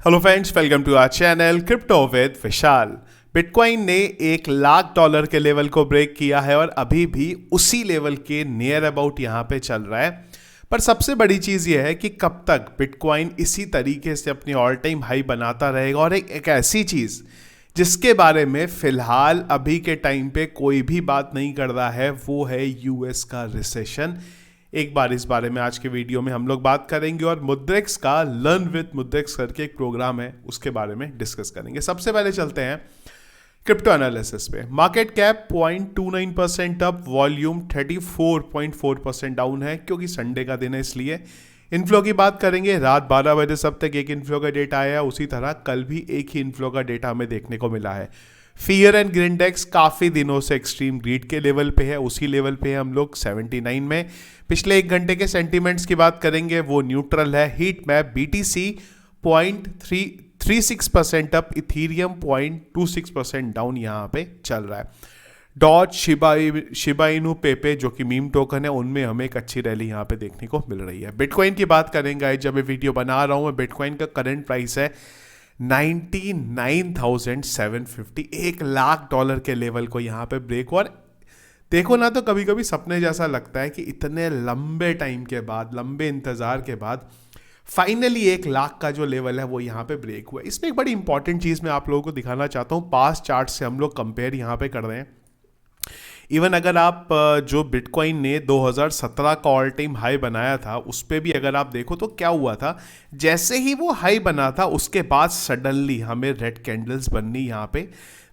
Hello friends, welcome to our channel crypto with Vishal. Bitcoin ने $1,00,000 के level को break किया है और अभी भी उसी लेवल के नियर अबाउट यहाँ पे चल रहा है। पर सबसे बड़ी चीज़ ये है कि कब तक बिटकॉइन इसी तरीके से अपनी ऑल टाइम हाई बनाता रहेगा। और एक ऐसी चीज़ जिसके बारे में फिलहाल अभी के टाइम पे कोई भी बात नहीं कर रहा है, वो है यूएस का रिसेशन। एक बार इस बारे में आज के वीडियो में हम लोग बात करेंगे और मुद्रेक्स का लर्न विद मुद्रेक्स करके एक प्रोग्राम है, उसके बारे में डिस्कस करेंगे। सबसे पहले चलते हैं क्रिप्टो एनालिसिस पे। Market cap 0.29% up, volume 34.4% down है क्योंकि संडे का दिन है इसलिए। इनफ्लो की बात करेंगे, रात 12 बजे सब तक एक इनफ्लो का डेटा आया, उसी तरह कल भी एक ही इनफ्लो का डेटा हमें देखने को मिला है। फियर एंड ग्रीन इंडेक्स काफ़ी दिनों से एक्सट्रीम ग्रीड के लेवल पे है, उसी लेवल पे है हम लोग 79 में। पिछले एक घंटे के सेंटीमेंट्स की बात करेंगे, वो न्यूट्रल है। Heat map BTC 0.36% up, Ethereum 0.26% down यहाँ पे चल रहा है। डॉज, शिबा इनू, पेपे जो कि मीम टोकन है, उनमें हमें एक अच्छी रैली यहाँ पे देखने को मिल रही है। बिटकॉइन की बात करेंगे, जब मैं वीडियो बना रहा हूँ, बिटकॉइन का करंट प्राइस है 99,750, $1,00,000 के लेवल को यहाँ पे ब्रेक। और देखो ना, तो कभी कभी सपने जैसा लगता है कि इतने लंबे टाइम के बाद, लंबे इंतजार के बाद फाइनली 1,00,000 का जो लेवल है वो यहाँ पे ब्रेक हुआ। इसमें एक बड़ी इंपॉर्टेंट चीज़ मैं आप लोगों को दिखाना चाहता हूँ। पास्ट चार्ट से हम लोग कंपेयर यहाँ पे कर रहे हैं। इवन अगर आप जो बिटकॉइन ने 2017 का ऑल टाइम हाई बनाया था, उस पर भी अगर आप देखो तो क्या हुआ था, जैसे ही वो हाई बना था उसके बाद सडनली हमें रेड कैंडल्स बननी यहाँ पे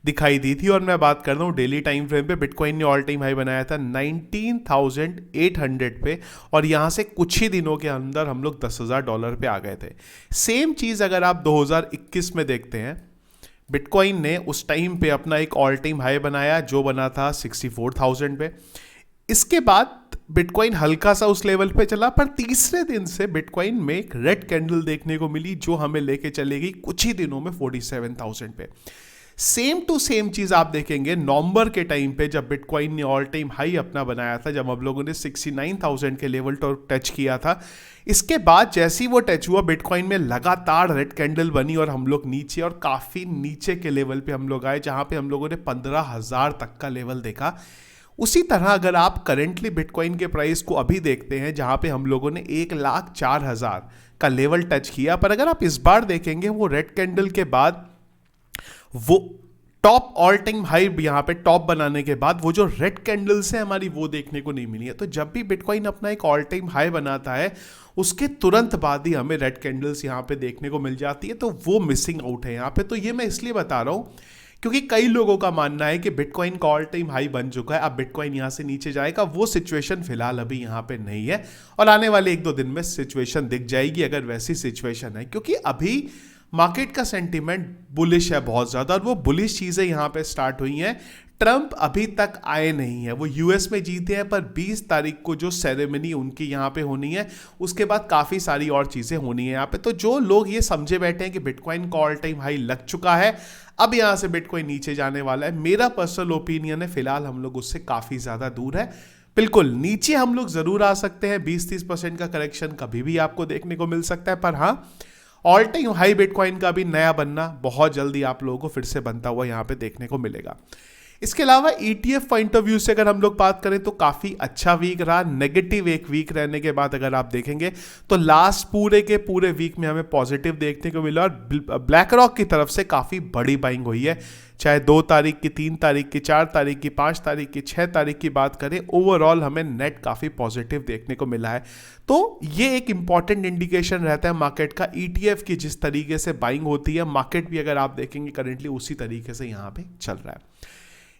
दिखाई दी थी। और मैं बात कर रहा हूँ डेली टाइम फ्रेम पे। बिटकॉइन ने ऑल टाइम हाई बनाया था 19,800 पे और यहाँ से कुछ ही दिनों के अंदर हम लोग $10,000 पे आ गए थे। सेम चीज़ अगर आप 2021 में देखते हैं, बिटकॉइन ने उस टाइम पे अपना एक ऑल टाइम हाई बनाया जो बना था 64,000 पे। इसके बाद बिटकॉइन हल्का सा उस लेवल पे चला, पर तीसरे दिन से बिटकॉइन में एक रेड कैंडल देखने को मिली जो हमें लेके चलेगी कुछ ही दिनों में 47,000 पे। सेम टू सेम चीज आप देखेंगे नवंबर के टाइम पे, जब बिटकॉइन ने ऑल टाइम हाई अपना बनाया था, जब हम लोगों ने 69,000 के लेवल तो टच किया था। इसके बाद जैसे ही वो टच हुआ, बिटकॉइन में लगातार रेड कैंडल बनी और हम लोग नीचे, और काफ़ी नीचे के लेवल पे हम लोग आए, जहाँ पे हम लोगों ने 15,000 तक का लेवल देखा। उसी तरह अगर आप करेंटली बिटकॉइन के प्राइस को अभी देखते हैं, जहाँ पे हम लोगों ने 1,04,000 का लेवल टच किया, पर अगर आप इस बार देखेंगे वो रेड कैंडल के बाद, वो टॉप ऑल टाइम हाई यहाँ पे टॉप बनाने के बाद वो जो रेड कैंडल्स है हमारी, वो देखने को नहीं मिली है। तो जब भी बिटकॉइन अपना एक ऑल टाइम हाई बनाता है, उसके तुरंत बाद ही हमें रेड कैंडल्स यहाँ पे देखने को मिल जाती है, तो वो मिसिंग आउट है यहाँ पे। तो ये मैं इसलिए बता रहा हूँ क्योंकि कई लोगों का मानना है कि बिटकॉइन का ऑल टाइम हाई बन चुका है, अब बिटकॉइन यहाँ से नीचे जाएगा। वो सिचुएशन फिलहाल अभी यहाँ पे नहीं है और आने वाले 1-2 दिन में सिचुएशन दिख जाएगी, अगर वैसी सिचुएशन है। क्योंकि अभी मार्केट का सेंटीमेंट बुलिश है बहुत ज़्यादा, और वो बुलिश चीज़ें यहाँ पे स्टार्ट हुई हैं। ट्रंप अभी तक आए नहीं है, वो यूएस में जीते हैं, पर 20 तारीख को जो सेरेमनी उनकी यहाँ पे होनी है, उसके बाद काफ़ी सारी और चीज़ें होनी है यहाँ पे। तो जो लोग ये समझे बैठे हैं कि बिटकॉइन का ऑल टाइम हाई लग चुका है, अब यहाँ से बिटकॉइन नीचे जाने वाला है, मेरा पर्सनल ओपिनियन है फिलहाल हम लोग उससे काफ़ी ज़्यादा दूर है। बिल्कुल नीचे हम लोग ज़रूर आ सकते हैं, 20-30% का करेक्शन कभी भी आपको देखने को मिल सकता है, पर हाँ, ऑल टाइम हाई बिटकॉइन का भी नया बनना बहुत जल्दी आप लोगों को फिर से बनता हुआ यहाँ पे देखने को मिलेगा। इसके अलावा ETF पॉइंट ऑफ व्यू से अगर हम लोग बात करें तो काफ़ी अच्छा वीक रहा। नेगेटिव एक वीक रहने के बाद अगर आप देखेंगे तो लास्ट पूरे के पूरे वीक में हमें पॉजिटिव देखने को मिला, और ब्लैक रॉक की तरफ से काफ़ी बड़ी बाइंग हुई है। चाहे 2 तारीख की, 3 तारीख की, 4 तारीख की, 5 तारीख की, 6 तारीख की बात करें, ओवरऑल हमें नेट काफ़ी पॉजिटिव देखने को मिला है। तो ये एक इंपॉर्टेंट इंडिकेशन रहता है मार्केट का। ETF की जिस तरीके से बाइंग होती है, मार्केट भी अगर आप देखेंगे करेंटली उसी तरीके से यहाँ पे चल रहा है।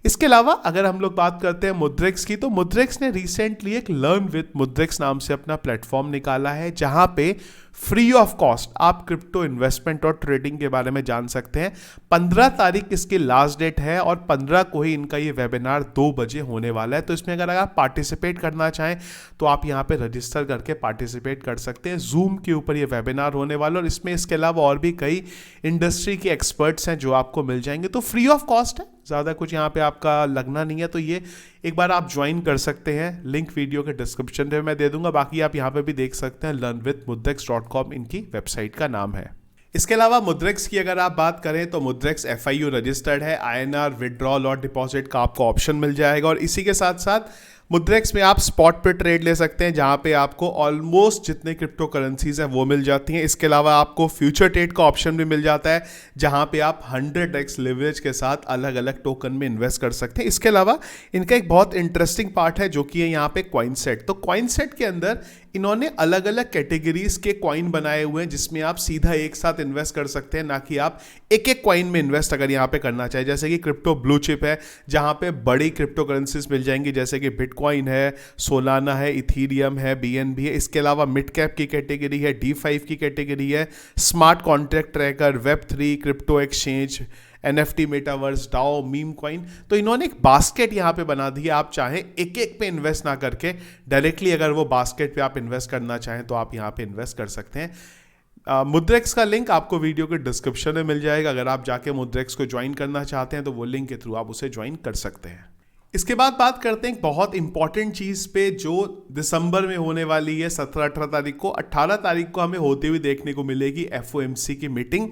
इसके अलावा अगर हम लोग बात करते हैं मुद्रेक्स की, तो मुद्रेक्स ने रिसेंटली एक लर्न विद मुद्रेक्स नाम से अपना प्लेटफॉर्म निकाला है, जहां पे फ्री ऑफ कॉस्ट आप क्रिप्टो इन्वेस्टमेंट और ट्रेडिंग के बारे में जान सकते हैं। 15 तारीख इसकी लास्ट डेट है और 15 को ही इनका ये वेबिनार 2 बजे होने वाला है। तो इसमें अगर आप पार्टिसिपेट करना चाहें तो आप यहाँ पे रजिस्टर करके पार्टिसिपेट कर सकते हैं। जूम के ऊपर ये वेबिनार होने वाला है और इसमें इसके अलावा और भी कई इंडस्ट्री के एक्सपर्ट्स हैं जो आपको मिल जाएंगे। तो फ्री ऑफ कॉस्ट है, ज़्यादा कुछ यहाँ पे आपका लगना नहीं है। तो ये एक बार आप ज्वाइन कर सकते हैं, लिंक वीडियो के डिस्क्रिप्शन में मैं दे दूंगा। बाकी आप यहाँ पे भी देख सकते हैं, learnwithmudrex.com इनकी वेबसाइट का नाम है। इसके अलावा मुद्रेक्स की अगर आप बात करें तो मुद्रेक्स FIU रजिस्टर्ड है, INR विड्रॉल और डिपॉजिट का आपको ऑप्शन मिल जाएगा, और इसी के साथ साथ मुद्रेक्स में आप स्पॉट पे ट्रेड ले सकते हैं जहां पे आपको ऑलमोस्ट जितने क्रिप्टो करेंसीज हैं वो मिल जाती हैं। इसके अलावा आपको फ्यूचर ट्रेड का ऑप्शन भी मिल जाता है जहां पे आप 100x लिवरेज के साथ अलग अलग टोकन में इन्वेस्ट कर सकते हैं। इसके अलावा इनका एक बहुत इंटरेस्टिंग पार्ट है जो कि है यहाँ पे कॉइन सेट। तो कॉइन सेट के अंदर इन्होंने अलग अलग कैटेगरीज के कॉइन बनाए हुए हैं जिसमें आप सीधा एक साथ इन्वेस्ट कर सकते हैं, ना कि आप एक एक कॉइन में इन्वेस्ट अगर यहाँ पे करना चाहे। जैसे कि क्रिप्टो ब्लू चिप है जहां पे बड़ी क्रिप्टो करेंसीज मिल जाएंगी जैसे कि बिटकॉइन है, सोलाना है, इथीरियम है, BNB है। इसके अलावा मिड कैप की कैटेगरी है, D5 की कैटेगरी है, smart contract tracker, Web3, crypto exchange, NFT, metaverse, DAO, meme coin. तो इन्होंने एक बास्केट यहाँ पे बना दी है। आप चाहें एक एक पे इन्वेस्ट ना करके डायरेक्टली अगर वो बास्केट पे आप इन्वेस्ट करना चाहें तो आप यहाँ पे इन्वेस्ट कर सकते हैं। मुद्रेक्स का लिंक आपको वीडियो के डिस्क्रिप्शन में मिल जाएगा। अगर आप जाके मुद्रेक्स को ज्वाइन करना चाहते हैं तो वो लिंक के थ्रू आप उसे ज्वाइन कर सकते हैं। इसके बाद बात करते हैं एक बहुत इंपॉर्टेंट चीज़ पे जो दिसंबर में होने वाली है 17-18 तारीख को। 18 तारीख को हमें होते हुए देखने को मिलेगी FOMC की मीटिंग।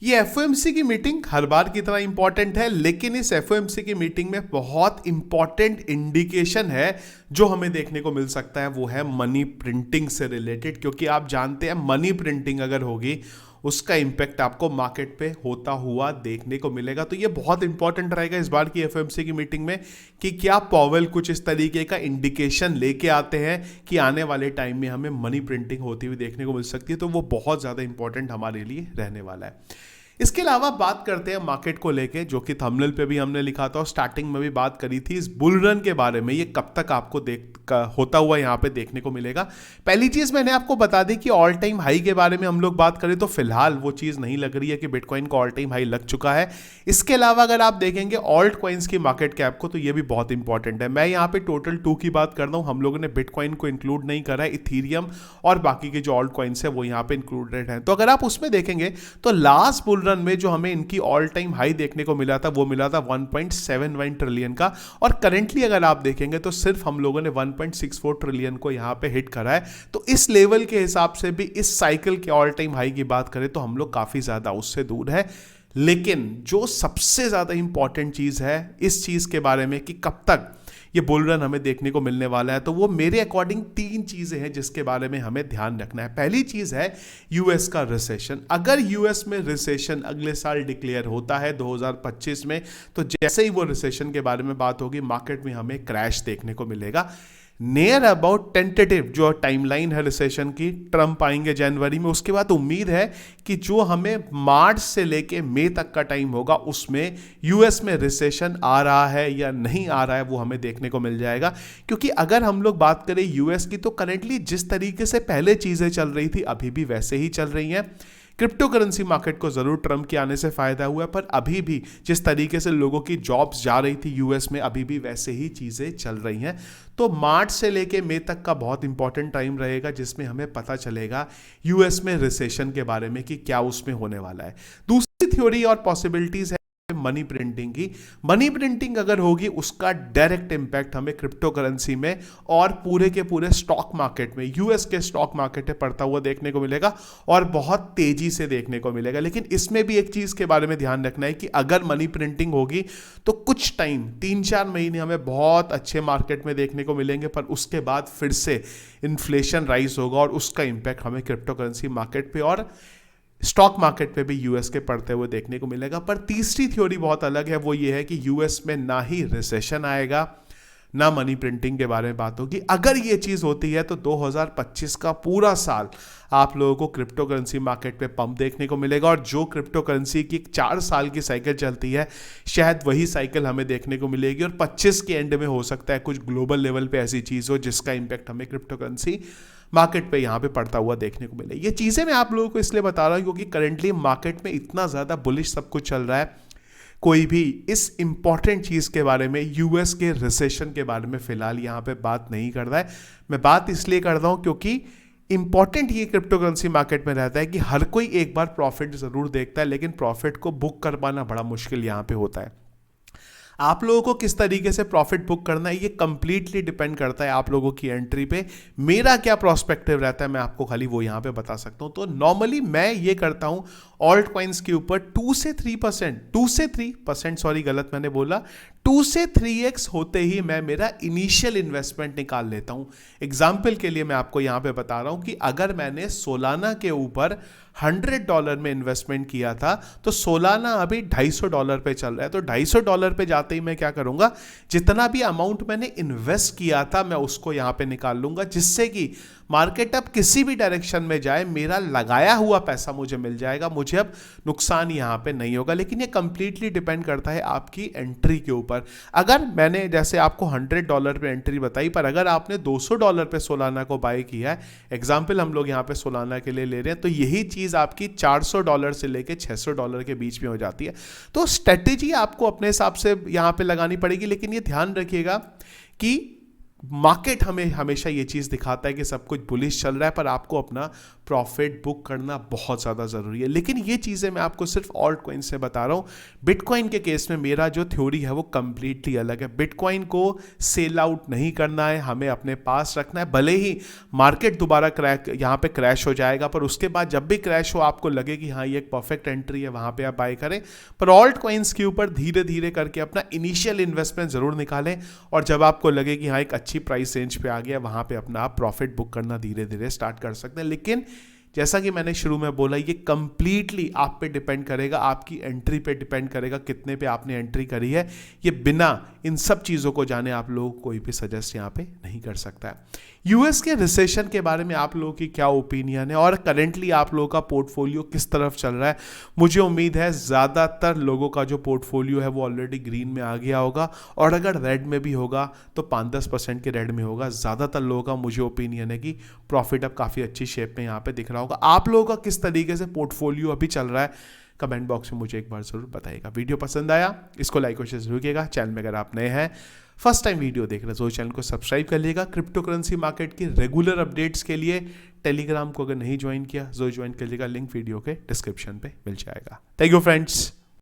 ये FOMC की मीटिंग हर बार की तरह इंपॉर्टेंट है, लेकिन इस FOMC की मीटिंग में बहुत इंपॉर्टेंट इंडिकेशन है जो हमें देखने को मिल सकता है, वो है मनी प्रिंटिंग से रिलेटेड। क्योंकि आप जानते हैं मनी प्रिंटिंग अगर होगी उसका इंपैक्ट आपको मार्केट पे होता हुआ देखने को मिलेगा। तो ये बहुत इंपॉर्टेंट रहेगा इस बार की FOMC की मीटिंग में कि क्या पॉवेल कुछ इस तरीके का इंडिकेशन लेके आते हैं कि आने वाले टाइम में हमें मनी प्रिंटिंग होती हुई देखने को मिल सकती है। तो वो बहुत ज़्यादा इंपॉर्टेंट हमारे लिए रहने वाला है। इसके अलावा बात करते हैं मार्केट को लेके, जो कि थंबनेल पे भी हमने लिखा था और स्टार्टिंग में भी बात करी थी, इस बुल रन के बारे में। ये कब तक आपको होता हुआ यहाँ पे देखने को मिलेगा। पहली चीज मैंने आपको बता दी कि ऑल टाइम हाई के बारे में हम लोग बात करें तो फिलहाल वो चीज नहीं लग रही है कि बिटकॉइन का ऑल टाइम हाई लग चुका है। इसके अलावा अगर आप देखेंगे ऑल्ट कॉइन्स की मार्केट कैप को तो ये भी बहुत इंपॉर्टेंट है। मैं यहाँ पे टोटल 2 की बात कर रहा हूँ, हम लोगों ने बिटकॉइन को इंक्लूड नहीं करा है। इथीरियम और बाकी के जो ऑल्ट कॉइन्स है वो यहाँ पे इंक्लूडेड है। तो अगर आप उसमें देखेंगे तो लास्ट बुल रन में जो हमें इनकी ऑल टाइम हाई देखने को मिला था वो मिला था 1.71 ट्रिलियन का, और करेंटली अगर आप देखेंगे तो सिर्फ हम लोगों ने 1.64 ट्रिलियन को यहां पे हिट करा है। तो इस लेवल के हिसाब से भी इस साइकिल के ऑल टाइम हाई की बात करें तो हम लोग काफी ज्यादा उससे दूर है। लेकिन जो सबसे ज्यादा इंपॉर्टेंट चीज है इस चीज के बारे में कि कब तक ये बुल रन हमें देखने को मिलने वाला है, तो वो मेरे अकॉर्डिंग 3 चीजें हैं जिसके बारे में हमें ध्यान रखना है। पहली चीज है यूएस का रिसेशन। अगर यूएस में रिसेशन अगले साल डिक्लेयर होता है 2025 में, तो जैसे ही वो रिसेशन के बारे में बात होगी मार्केट में हमें क्रैश देखने को मिलेगा। नियर अबाउट टेंटेटिव जो टाइमलाइन है रिसेशन की, ट्रंप आएंगे जनवरी में, उसके बाद उम्मीद है कि जो हमें मार्च से लेके मई तक का टाइम होगा उसमें यूएस में रिसेशन आ रहा है या नहीं आ रहा है वो हमें देखने को मिल जाएगा। क्योंकि अगर हम लोग बात करें यूएस की तो करेंटली जिस तरीके से पहले चीजें चल रही थी अभी भी वैसे ही चल रही हैं। क्रिप्टो करेंसी मार्केट को जरूर ट्रंप के आने से फायदा हुआ, पर अभी भी जिस तरीके से लोगों की जॉब्स जा रही थी यूएस में अभी भी वैसे ही चीजें चल रही हैं। तो मार्च से लेके मई तक का बहुत इंपॉर्टेंट टाइम रहेगा जिसमें हमें पता चलेगा यूएस में रिसेशन के बारे में कि क्या उसमें होने वाला है। दूसरी थ्योरी और पॉसिबिलिटीज है मनी प्रिंटिंग की। मनी प्रिंटिंग अगर होगी उसका डायरेक्ट इंपैक्ट हमें क्रिप्टो करेंसी में और पूरे के पूरे स्टॉक मार्केट में, यूएस के स्टॉक मार्केट में पड़ता हुआ देखने को मिलेगा और बहुत तेजी से देखने को मिलेगा। लेकिन इसमें भी एक चीज के बारे में ध्यान रखना है कि अगर मनी प्रिंटिंग होगी तो कुछ टाइम 3-4 महीने हमें बहुत अच्छे मार्केट में देखने को मिलेंगे, पर उसके बाद फिर से इन्फ्लेशन राइज होगा और उसका इंपैक्ट हमें क्रिप्टो करेंसी मार्केट पे और स्टॉक मार्केट पे भी यूएस के पड़ते हुए देखने को मिलेगा। पर तीसरी थ्योरी बहुत अलग है, वो ये है कि यूएस में ना ही रिसेशन आएगा ना मनी प्रिंटिंग के बारे में बात होगी। अगर ये चीज होती है तो 2025 का पूरा साल आप लोगों को क्रिप्टो करेंसी मार्केट पे पंप देखने को मिलेगा, और जो क्रिप्टो करेंसी की 4 साल की साइकिल चलती है शायद वही साइकिल हमें देखने को मिलेगी, और 25 के एंड में हो सकता है कुछ ग्लोबल लेवल पे ऐसी चीज हो जिसका इंपैक्ट हमें क्रिप्टो करेंसी मार्केट पे यहाँ पे पड़ता हुआ देखने को मिले। ये चीजें मैं आप लोगों को इसलिए बता रहा हूँ क्योंकि करेंटली मार्केट में इतना ज्यादा बुलिश सब कुछ चल रहा है, कोई भी इस इंपॉर्टेंट चीज के बारे में, यूएस के रिसेशन के बारे में फिलहाल यहाँ पे बात नहीं कर रहा है। मैं बात इसलिए कर रहा हूँ क्योंकि इंपॉर्टेंट ये क्रिप्टो करेंसी मार्केट में रहता है कि हर कोई एक बार प्रॉफिट जरूर देखता है, लेकिन प्रॉफिट को बुक कर पाना बड़ा मुश्किल यहाँ पे होता है। आप लोगों को किस तरीके से प्रॉफिट बुक करना है ये कंप्लीटली डिपेंड करता है आप लोगों की एंट्री पे। मेरा क्या प्रोस्पेक्टिव रहता है मैं आपको खाली वो यहां पे बता सकता हूं। तो नॉर्मली मैं ये करता हूं ऑल्ट कॉइन्स के ऊपर 2 से 3%, सॉरी गलत मैंने बोला, 2 से 3x होते ही मैं मेरा इनिशियल इन्वेस्टमेंट निकाल लेता हूं। एग्जाम्पल के लिए मैं आपको यहां पे बता रहा हूं कि अगर मैंने सोलाना के ऊपर $100 में इन्वेस्टमेंट किया था तो सोलाना अभी $250 पे चल रहा है। तो $250 पे जाते ही मैं क्या करूंगा, जितना भी अमाउंट मैंने इन्वेस्ट किया था मैं उसको यहां पे निकाल लूंगा, जिससे कि मार्केट अब किसी भी डायरेक्शन में जाए मेरा लगाया हुआ पैसा मुझे मिल जाएगा, मुझे अब नुकसान यहां पे नहीं होगा। लेकिन ये कंप्लीटली डिपेंड करता है आपकी एंट्री के ऊपर। अगर मैंने जैसे आपको $100 पे एंट्री बताई, पर अगर आपने $200 पे सोलाना को बाय किया है, एग्जाम्पल हम लोग यहां पे सोलाना के लिए ले रहे हैं, तो यही चीज आपकी $400 से लेके $600 के बीच में हो जाती है। तो स्ट्रेटेजी आपको अपने हिसाब से यहां पे लगानी पड़ेगी, लेकिन ये ध्यान रखिएगा कि मार्केट हमें हमेशा ये चीज़ दिखाता है कि सब कुछ बुलिश चल रहा है, पर आपको अपना प्रॉफिट बुक करना बहुत ज़्यादा ज़रूरी है। लेकिन ये चीज़ें मैं आपको सिर्फ ऑल्ट कॉइन से बता रहा हूँ। बिटकॉइन के केस में मेरा जो थ्योरी है वो कंप्लीटली अलग है। बिटकॉइन को सेल आउट नहीं करना है, हमें अपने पास रखना है। भले ही मार्केट दोबारा यहाँ पे क्रैश हो जाएगा, पर उसके बाद जब भी क्रैश हो आपको लगे कि हाँ ये एक परफेक्ट एंट्री है, वहाँ पर आप बाय करें। पर ऑल्ट कॉइन्स के ऊपर धीरे धीरे करके अपना इनिशियल इन्वेस्टमेंट ज़रूर निकालें, और जब आपको लगे कि हाँ एक अच्छी प्राइस रेंज पे आ गया, वहां पे अपना आप प्रॉफिट बुक करना धीरे धीरे स्टार्ट कर सकते हैं। लेकिन जैसा कि मैंने शुरू में बोला, ये कंप्लीटली आप पे डिपेंड करेगा, आपकी एंट्री पे डिपेंड करेगा, कितने पे आपने एंट्री करी है। ये बिना इन सब चीज़ों को जाने आप लोगों को कोई भी सजेस्ट यहाँ पे नहीं कर सकता है। यूएस के रिसेशन के बारे में आप लोगों की क्या ओपिनियन है, और करेंटली आप लोगों का पोर्टफोलियो किस तरफ चल रहा है। मुझे उम्मीद है ज़्यादातर लोगों का जो पोर्टफोलियो है वो ऑलरेडी ग्रीन में आ गया होगा, और अगर रेड में भी होगा तो 5-10% के रेड में होगा। ज़्यादातर लोगों का मुझे ओपिनियन है कि प्रॉफिट अब काफ़ी अच्छी शेप में यहाँ पे दिख रहा होगा। आप लोगों का किस तरीके से पोर्टफोलियो अभी चल रहा है, कमेंट बॉक्स में मुझे एक बार जरूर बताइएगा। वीडियो पसंद आया इसको लाइक और शेयर जरूर कीजिएगा। चैनल में अगर आप नए हैं, फर्स्ट टाइम वीडियो देख रहे हैं, तो चैनल को सब्सक्राइब कर लीजिएगा। क्रिप्टो करेंसी मार्केट की रेगुलर अपडेट्स के लिए टेलीग्राम को अगर नहीं ज्वाइन किया, जरूर ज्वाइन कर लीजिएगा, लिंक वीडियो के डिस्क्रिप्शन पे मिल जाएगा। Thank you friends.